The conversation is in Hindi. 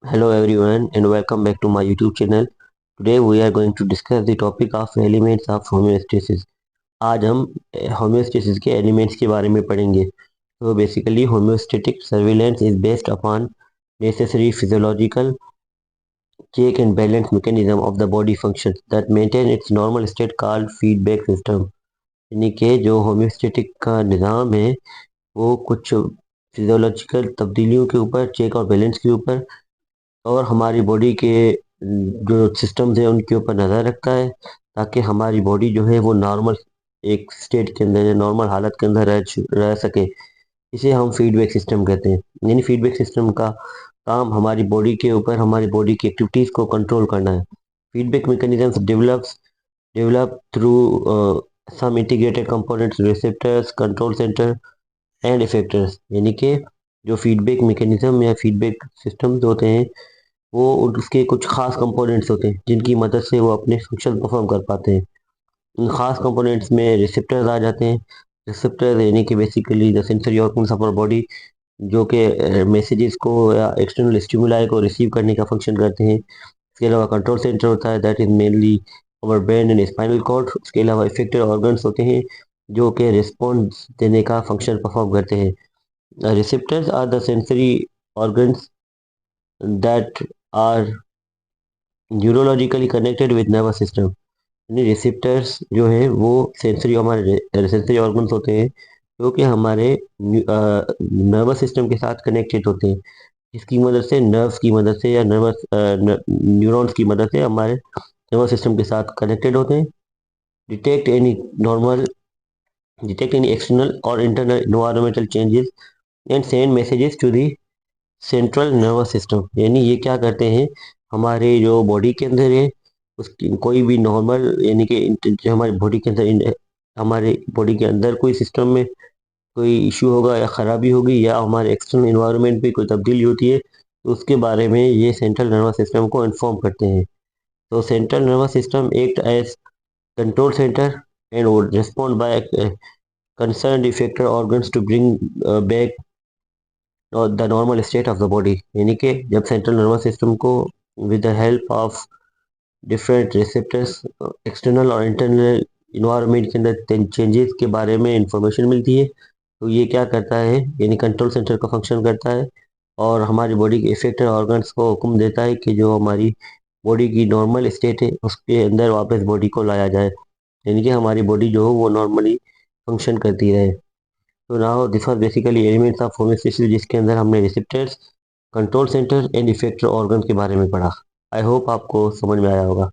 Hello everyone and welcome back to my YouTube channel. Today we are going to discuss the topic of elements of homeostasis. आज हम homeostasis के elements के बारे में पढ़ेंगे. So basically homeostatic surveillance is based upon necessary physiological check and balance mechanism of the body functions that maintain its normal state called feedback system. यानी कि जो homeostatic का निज़ाम है वो कुछ फिजियोलॉजिकल तब्दीलियों के ऊपर चेक और बैलेंस के ऊपर और हमारी बॉडी के जो सिस्टम्स है उनके ऊपर नज़र रखता है ताकि हमारी बॉडी जो है वो नॉर्मल एक स्टेट के अंदर या नॉर्मल हालत के अंदर रह सके। इसे हम फीडबैक सिस्टम कहते हैं। यानी फीडबैक सिस्टम का काम हमारी बॉडी के ऊपर हमारी बॉडी की एक्टिविटीज़ को कंट्रोल करना है। Feedback mechanisms develop through some integrated components receptors control centre and effectors. यानी कि जो फीडबैक मैकेनिज्म या फीडबैक सिस्टम्स होते हैं वो उसके कुछ खास कंपोनेंट्स होते हैं जिनकी मदद से वो अपने फंक्शन परफॉर्म कर पाते हैं। उन खास कंपोनेंट्स में रिसेप्टर्स आ जाते हैं। रिसेप्टर्स यानी कि basically the sensory organs of our body जो कि मैसेजेस को या एक्सटर्नल स्टिमुलाई को रिसीव करने का फंक्शन करते हैं। इसके अलावा कंट्रोल सेंटर होता है that is mainly our brain and spinal cord. उसके अलावा इफेक्टर ऑर्गन्स होते हैं जो कि रिस्पॉन्स देने का फंक्शन परफॉर्म करते हैं। Receptors are the sensory organs that are neurologically connected with nervous system. यानी रिसेप्टर्स जो है वो सेंसरी हमारे सेंसरी ऑर्गन्स होते हैं जो कि हमारे नर्वस सिस्टम के साथ कनेक्टेड होते हैं। इसकी मदद से नर्व्स की मदद से या नर्वस न्यूरॉन्स की मदद से हमारे नर्वस सिस्टम के साथ कनेक्टेड होते हैं। Detect any normal detect any external और internal environmental changes and send messages to the central nervous system. यानी ये क्या करते हैं हमारे जो बॉडी के अंदर है उसकी कोई भी नॉर्मल यानी कि जो हमारी बॉडी के अंदर हमारे बॉडी के अंदर कोई सिस्टम में कोई इशू होगा या ख़राबी होगी या हमारे एक्सटर्नल इन्वायरमेंट में कोई तब्दीली होती है तो उसके बारे में ये सेंट्रल नर्वस सिस्टम को इन्फॉर्म करते हैं। तो central nervous system act as control centre and would respond by concerned effector organs to bring back the normal state of the body. यानी कि जब सेंट्रल नर्वस सिस्टम को with the help of different receptors external और इंटरनल इन्वायरमेंट के अंदर चेंजेस के बारे में इंफॉर्मेशन मिलती है तो ये क्या करता है यानी कंट्रोल सेंटर का फंक्शन करता है और हमारी बॉडी के इफेक्टर ऑर्गन्स को हुक्म देता है कि जो हमारी बॉडी की नॉर्मल स्टेट है उसके अंदर वापस बॉडी को लाया जाए। यानी कि हमारी बॉडी जो हो वो नॉर्मली फंक्शन करती रहे। तो now this was basically elements of homeostasis जिसके अंदर हमने receptors control centre and effector organ के बारे में पढ़ा। आई होप आपको समझ में आया होगा।